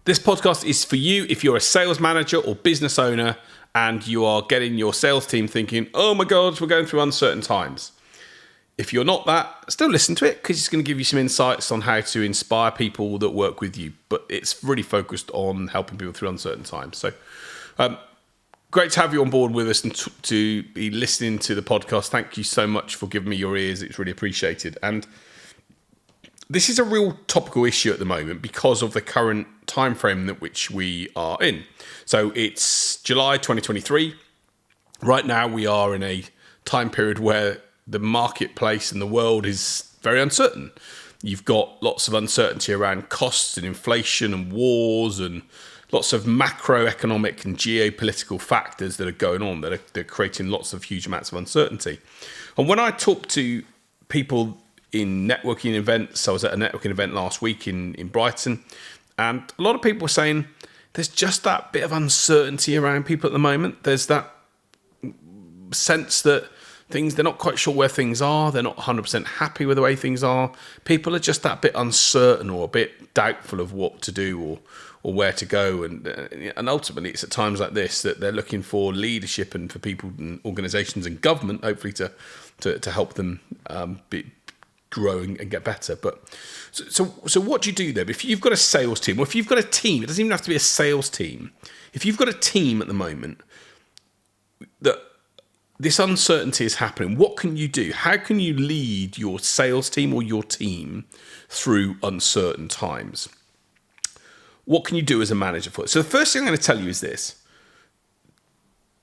This podcast is for you if you're a sales manager or business owner and you are getting your sales team thinking, oh my God, we're going through uncertain times. If you're not that, still listen to it because it's going to give you some insights on how to inspire people that work with you. But it's really focused on helping people through uncertain times. So great to have you on board with us and to be listening to the podcast. Thank you so much for giving me your ears. It's really appreciated. And this is a real topical issue at the moment because of the current time frame that which we are in. So it's July 2023. Right now we are in a time period where the marketplace and the world is very uncertain. You've got lots of uncertainty around costs and inflation and wars and lots of macroeconomic and geopolitical factors that are going on that are creating lots of huge amounts of uncertainty. And when I talk to people in networking events, I was at a networking event last week in Brighton, and a lot of people were saying there's just that bit of uncertainty around people at the moment. There's that sense that they're not quite sure where things are. They're not 100% happy with the way things are. People are just that bit uncertain or a bit doubtful of what to do or where to go. And ultimately, it's at times like this that they're looking for leadership and for people and organisations and government, hopefully, to help them grow and get better. But so what do you do then? If you've got a sales team, or if you've got a team, it doesn't even have to be a sales team. If you've got a team at the moment that this uncertainty is happening, what can you do? How can you lead your sales team or your team through uncertain times? What can you do as a manager for it? So the first thing I'm going to tell you is this.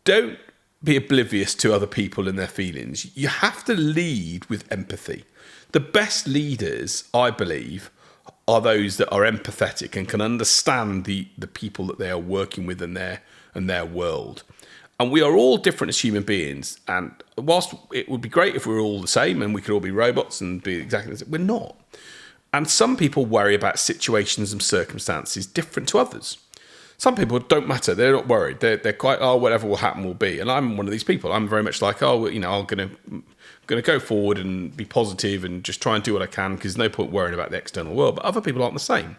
Don't be oblivious to other people and their feelings. You have to lead with empathy. The best leaders, I believe, are those that are empathetic and can understand the people that they are working with and their world. And we are all different as human beings. And whilst it would be great if we were all the same and we could all be robots and be exactly the same, we're not. And some people worry about situations and circumstances different to others. Some people don't matter. They're not worried. They're quite, whatever will happen will be. And I'm one of these people. I'm very much like, I'm going to go forward and be positive and just try and do what I can because there's no point worrying about the external world. But other people aren't the same.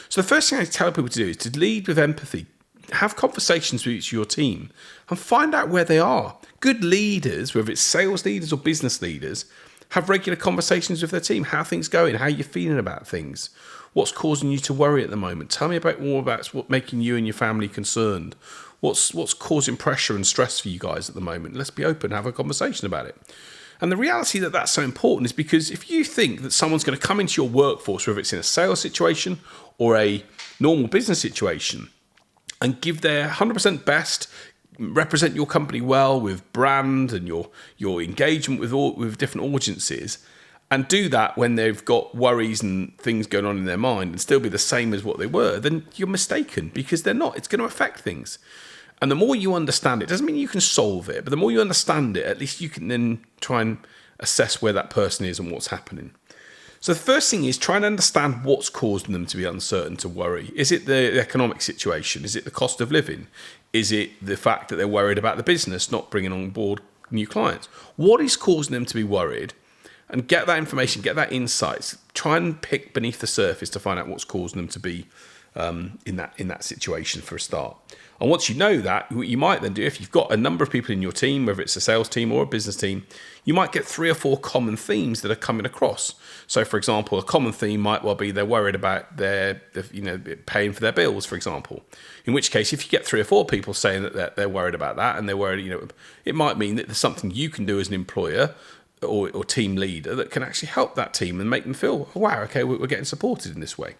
So the first thing I tell people to do is to lead with empathy. Have conversations with your team and find out where they are. Good leaders, whether it's sales leaders or business leaders, have regular conversations with their team. How are things going? How are you feeling about things? What's causing you to worry at the moment? Tell me more about what's making you and your family concerned. What's causing pressure and stress for you guys at the moment? Let's be open, have a conversation about it. And the reality that that's so important is because if you think that someone's going to come into your workforce, whether it's in a sales situation or a normal business situation, and give their 100% best, represent your company well with brand and your engagement with different audiences, and do that when they've got worries and things going on in their mind and still be the same as what they were, then you're mistaken because they're not. It's going to affect things. And the more you understand it, doesn't mean you can solve it, but the more you understand it, at least you can then try and assess where that person is and what's happening. So the first thing is try and understand what's causing them to be uncertain, to worry. Is it the economic situation? Is it the cost of living? Is it the fact that they're worried about the business not bringing on board new clients? What is causing them to be worried? And get that information, get that insights. Try and pick beneath the surface to find out what's causing them to be in that situation for a start. And once you know that, what you might then do, if you've got a number of people in your team, whether it's a sales team or a business team, you might get 3 or 4 common themes that are coming across. So, for example, a common theme might well be they're worried about their paying for their bills, for example. In which case, if you get 3 or 4 people saying that they're worried about that and they're worried, it might mean that there's something you can do as an employer or team leader that can actually help that team and make them feel, oh, wow, okay, we're getting supported in this way.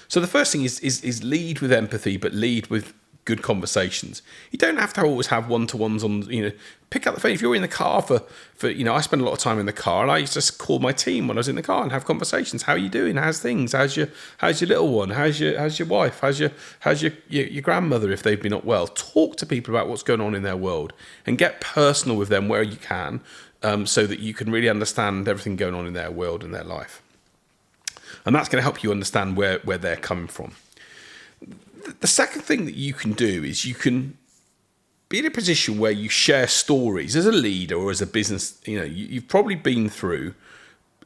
So the first thing is lead with empathy, but lead with good conversations. You don't have to always have one-to-ones on, pick up the phone. If you're in the car for I spend a lot of time in the car and I used to call my team when I was in the car and have conversations. How are you doing? How's things? How's your little one? How's your wife? How's your grandmother if they've been not well? Talk to people about what's going on in their world and get personal with them where you can, so that you can really understand everything going on in their world and their life. And that's going to help you understand where they're coming from. The second thing that you can do is you can be in a position where you share stories as a leader or as a business. You've probably been through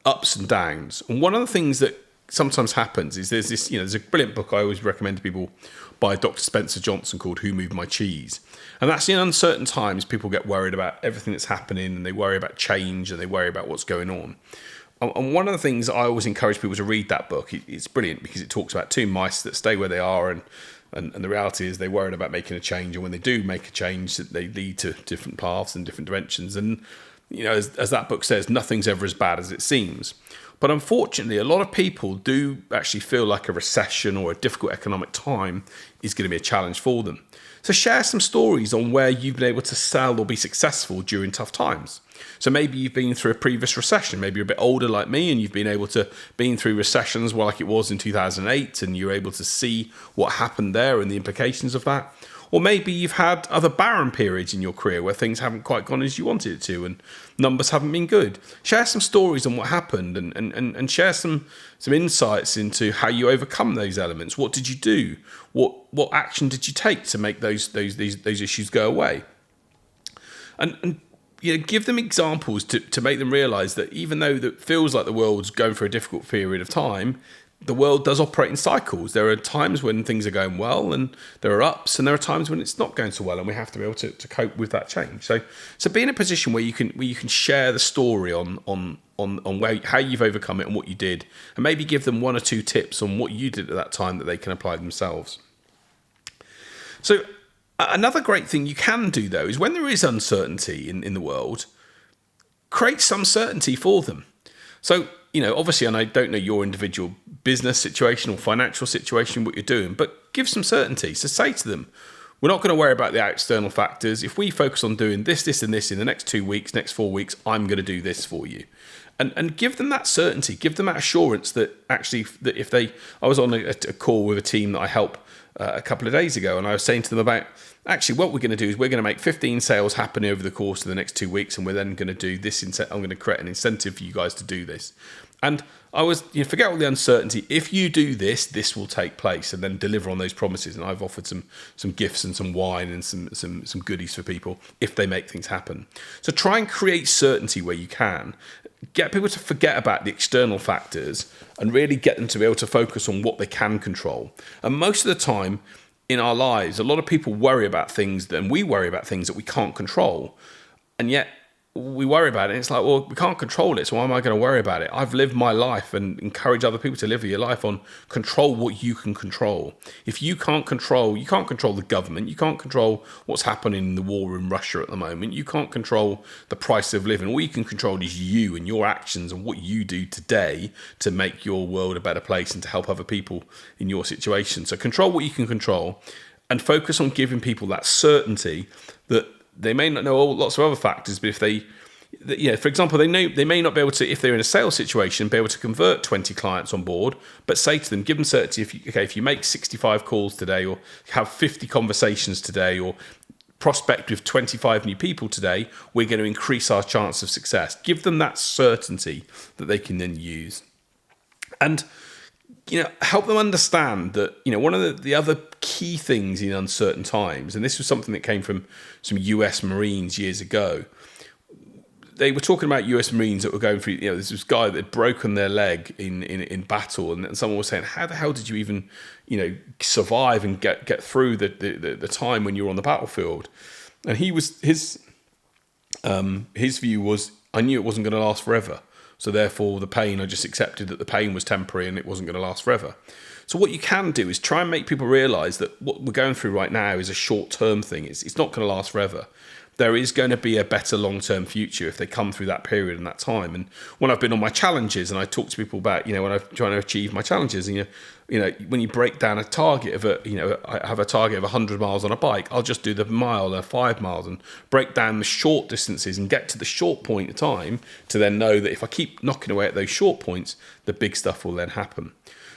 ups and downs. And one of the things that sometimes happens is there's this, there's a brilliant book I always recommend to people by Dr. Spencer Johnson called Who Moved My Cheese? And that's in uncertain times, people get worried about everything that's happening, and they worry about change, and they worry about what's going on. And one of the things I always encourage people to read that book, it's brilliant because it talks about two mice that stay where they are, and the reality is they're worried about making a change, and when they do make a change, that they lead to different paths and different dimensions. And as that book says, nothing's ever as bad as it seems. But unfortunately, a lot of people do actually feel like a recession or a difficult economic time is going to be a challenge for them. So share some stories on where you've been able to sell or be successful during tough times. So maybe you've been through a previous recession. Maybe you're a bit older like me, and you've been able to been through recessions like it was in 2008, and you're able to see what happened there and the implications of that. Or maybe you've had other barren periods in your career where things haven't quite gone as you wanted it to, and numbers haven't been good. Share some stories on what happened, and share some insights into how you overcome those elements. What did you do? What action did you take to make those issues go away? And give them examples to make them realise that even though it feels like the world's going through a difficult period of time, the world does operate in cycles. There are times when things are going well, and there are ups, and there are times when it's not going so well, and we have to be able to cope with that change. So be in a position where you can share the story on how you've overcome it and what you did, and maybe give them one or two tips on what you did at that time that they can apply themselves. So another great thing you can do, though, is when there is uncertainty in the world, create some certainty for them. So, obviously, and I don't know your individual business situation or financial situation, what you're doing, but give some certainty. So say to them, we're not going to worry about the external factors. If we focus on doing this, this, and this in the next 2 weeks, next 4 weeks, I'm going to do this for you. And give them that certainty, give them that assurance that actually, that if I was on a call with a team that I help a couple of days ago, and I was saying to them about, actually, what we're going to do is we're going to make 15 sales happen over the course of the next 2 weeks, and we're then going to do this. I'm going to create an incentive for you guys to do this. And I was, forget all the uncertainty. If you do this, this will take place, and then deliver on those promises. And I've offered some gifts and some wine and some goodies for people if they make things happen. So try and create certainty where you can. Get people to forget about the external factors and really get them to be able to focus on what they can control. And most of the time in our lives, a lot of people worry about things, and we worry about things that we can't control. And yet we worry about it, and it's like, well, we can't control it, so why am I going to worry about it? I've lived my life, and encourage other people to live your life on control what you can control. If you can't control the government, you can't control what's happening in the war in Russia at the moment, you can't control the price of living. All you can control is you and your actions and what you do today to make your world a better place and to help other people in your situation. So control what you can control, and focus on giving people that certainty that they may not know lots of other factors, but if for example, they may not be able to, if they're in a sales situation, be able to convert 20 clients on board, but say to them, give them certainty, if you make 65 calls today, or have 50 conversations today, or prospect with 25 new people today, we're going to increase our chance of success. Give them that certainty that they can then use. And help them understand that, one of the other key things in uncertain times, and this was something that came from some US Marines years ago. They were talking about US Marines that were going through, there's this guy that had broken their leg in battle, and someone was saying, how the hell did you even, survive and get through the time when you were on the battlefield? And his view was, I knew it wasn't going to last forever. So therefore, the pain, I just accepted that the pain was temporary and it wasn't going to last forever. So what you can do is try and make people realise that what we're going through right now is a short-term thing. It's not going to last forever. There is going to be a better long-term future if they come through that period and that time. And when I've been on my challenges and I talk to people about, when I'm trying to achieve my challenges, and when you break down a target of I have a target of 100 miles on a bike, I'll just do the mile or 5 miles and break down the short distances and get to the short point of time to then know that if I keep knocking away at those short points, the big stuff will then happen.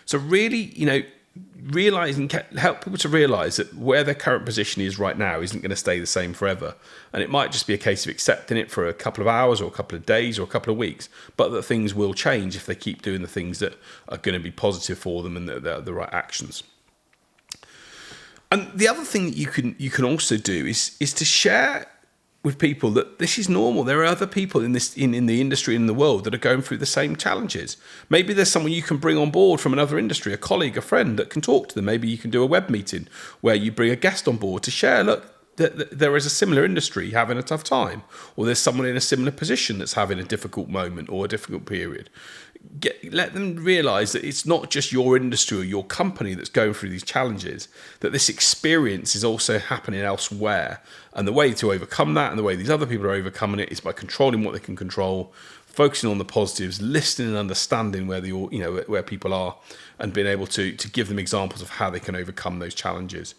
So really, realize and help people to realize that where their current position is right now isn't going to stay the same forever, and it might just be a case of accepting it for a couple of hours or a couple of days or a couple of weeks, but that things will change if they keep doing the things that are going to be positive for them and the right actions. And the other thing that you can also do is to share with people that this is normal. There are other people in the industry in the world that are going through the same challenges. Maybe there's someone you can bring on board from another industry, a colleague, a friend that can talk to them. Maybe you can do a web meeting where you bring a guest on board to share, look, there is a similar industry having a tough time, or there's someone in a similar position that's having a difficult moment or a difficult period. Let them realise that it's not just your industry or your company that's going through these challenges, that this experience is also happening elsewhere. And the way to overcome that and the way these other people are overcoming it is by controlling what they can control, focusing on the positives, listening and understanding where people are, and being able to give them examples of how they can overcome those challenges.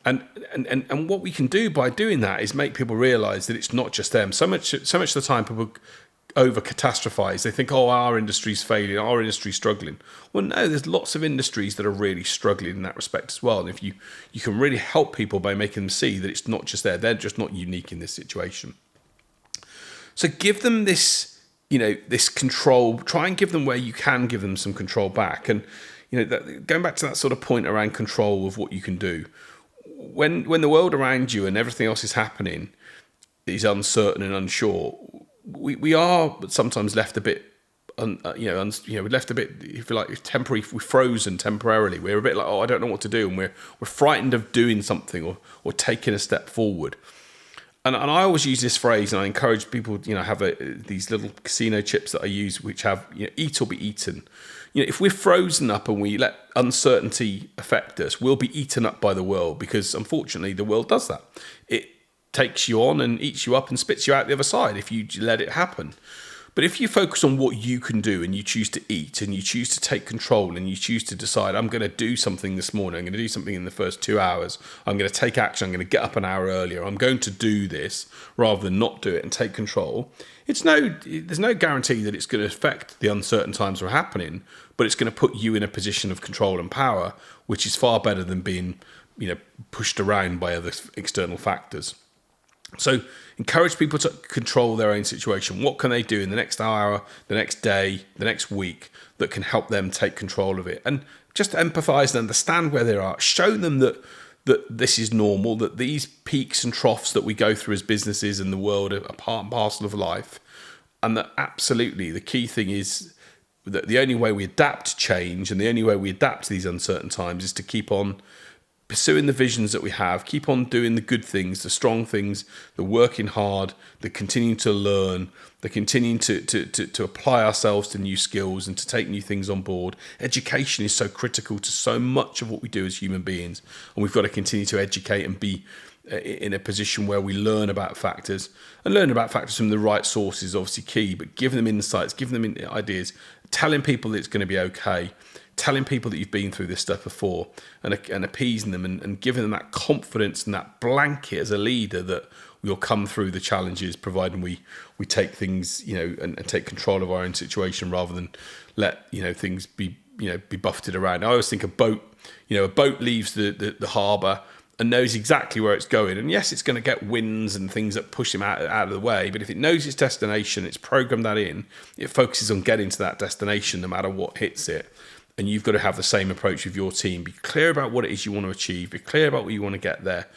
And what we can do by doing that is make people realise that it's not just them. So much of the time people over catastrophize. They think, oh, our industry's failing, our industry's struggling. Well, no, there's lots of industries that are really struggling in that respect as well. And if you can really help people by making them see that it's not just they're just not unique in this situation. So give them this, this control. Try and give them where you can give them some control back. And going back to that sort of point around control of what you can do. When the world around you and everything else is happening is uncertain and unsure, we are sometimes left a bit, we're left a bit, if you like, we're frozen temporarily. We're a bit like, oh, I don't know what to do, and we're frightened of doing something or taking a step forward. And I always use this phrase, and I encourage people, have these little casino chips that I use, which have, eat or be eaten. If we're frozen up and we let uncertainty affect us, we'll be eaten up by the world, because unfortunately the world does that. It takes you on and eats you up and spits you out the other side if you let it happen. But if you focus on what you can do and you choose to eat and you choose to take control and you choose to decide, I'm going to do something this morning, I'm going to do something in the first 2 hours, I'm going to take action, I'm going to get up an hour earlier, I'm going to do this rather than not do it and take control, there's no guarantee that it's going to affect the uncertain times that are happening, but it's going to put you in a position of control and power, which is far better than being pushed around by other external factors. So encourage people to control their own situation. What can they do in the next hour, the next day, the next week that can help them take control of it? And just empathise and understand where they are. Show them that this is normal, that these peaks and troughs that we go through as businesses in the world are part and parcel of life. And that absolutely the key thing is that the only way we adapt to change and the only way we adapt to these uncertain times is to keep on pursuing the visions that we have, keep on doing the good things, the strong things, the working hard, the continuing to learn, the continuing to apply ourselves to new skills and to take new things on board. Education is so critical to so much of what we do as human beings, and we've got to continue to educate and be in a position where we learn about factors, and learn about factors from the right sources is obviously key, but giving them insights, giving them ideas, telling people that it's going to be okay, telling people that you've been through this stuff before, and appeasing them and giving them that confidence and that blanket as a leader that we'll come through the challenges, providing we take things, and take control of our own situation rather than let, things be buffeted around. I always think a boat leaves the harbour and knows exactly where it's going. And yes, it's going to get winds and things that push him out of the way. But if it knows its destination, it's programmed that in, it focuses on getting to that destination no matter what hits it. And you've got to have the same approach with your team. Be clear about what it is you want to achieve. Be clear about what you want to get there.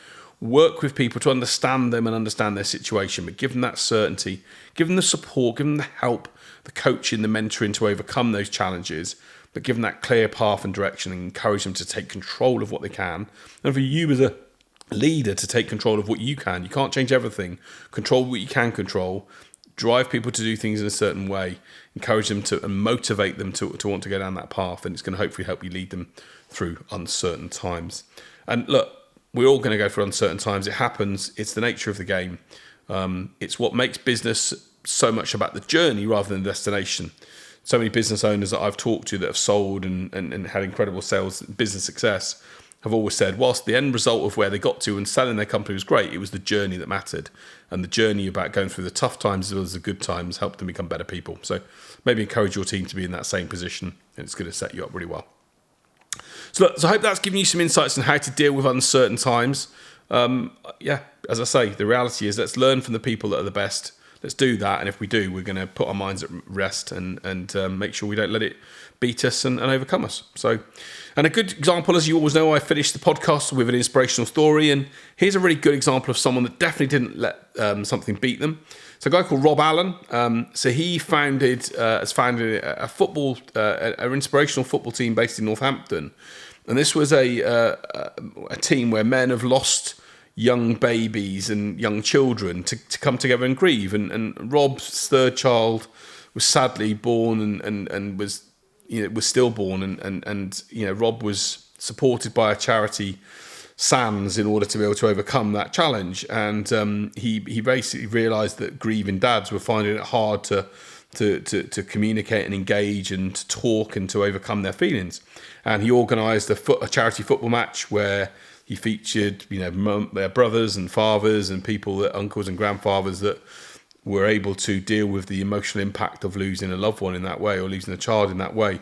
Work with people to understand them and understand their situation, but give them that certainty. Give them the support, give them the help, the coaching, the mentoring to overcome those challenges, but give them that clear path and direction and encourage them to take control of what they can. And for you as a leader to take control of what you can. You can't change everything. Control what you can control. Drive people to do things in a certain way. Encourage them to and motivate them to want to go down that path. And it's going to hopefully help you lead them through uncertain times. And look, we're all going to go through uncertain times. It happens. It's the nature of the game. It's what makes business so much about the journey rather than the destination. So many business owners that I've talked to that have sold and had incredible sales business success have always said, whilst the end result of where they got to and selling their company was great, it was the journey that mattered. And the journey about going through the tough times as well as the good times helped them become better people. So maybe encourage your team to be in that same position, and it's going to set you up really well. So I hope that's given you some insights on how to deal with uncertain times. As I say, the reality is let's learn from the people that are the best. let's do that. And if we do, we're going to put our minds at rest and make sure we don't let it beat us and overcome us. So, and a good example, as you always know, I finished the podcast with an inspirational story, and here's a really good example of someone that definitely didn't let something beat them. So a guy called Rob Allen. So he has founded a football, an inspirational football team based in Northampton, and this was a team where men have lost young babies and young children to come together and grieve. And Rob's third child was sadly born and was stillborn, and Rob was supported by a charity, SANS, in order to be able to overcome that challenge. And he basically realised that grieving dads were finding it hard to communicate and engage and to talk and to overcome their feelings. And he organised a charity football match where he featured their brothers and fathers and people, uncles and grandfathers, that were able to deal with the emotional impact of losing a loved one in that way, or losing a child in that way.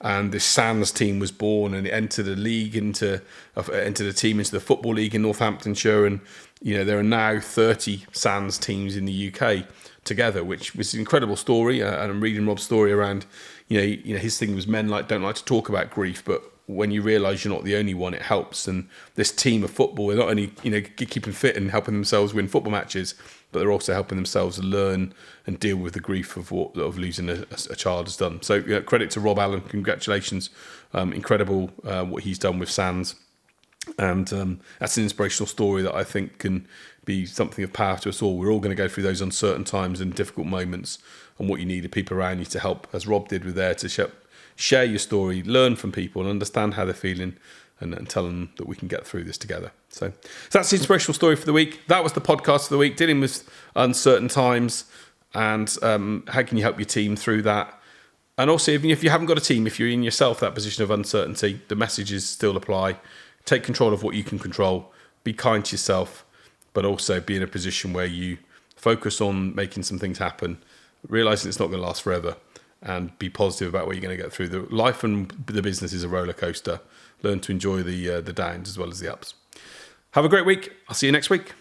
And this SANS team was born, and it entered the league into the Football League in Northamptonshire. And there are now 30 SANS teams in the UK together, which was an incredible story. And I'm reading Rob's story around, his thing was men don't like to talk about grief, but when you realise you're not the only one, it helps. And this team of football, they're not only keeping fit and helping themselves win football matches, but they're also helping themselves learn and deal with the grief of losing a child has done. So credit to Rob Allen, congratulations, incredible what he's done with SANS, and that's an inspirational story that I think can be something of power to us all. We're all going to go through those uncertain times and difficult moments, and what you need are people around you to help, as Rob did with there, to share your story, learn from people, and understand how they're feeling, and tell them that we can get through this together. So that's the inspirational story for the week. That was the podcast for the week, dealing with uncertain times, and how can you help your team through that. And also, even if you haven't got a team, if you're in yourself that position of uncertainty, the messages still apply. Take control of what you can control. Be kind to yourself, but also be in a position where you focus on making some things happen, realising it's not going to last forever, and be positive about where you're going to get through. The life and the business is a roller coaster. Learn to enjoy the downs as well as the ups. Have a great week. I'll see you next week.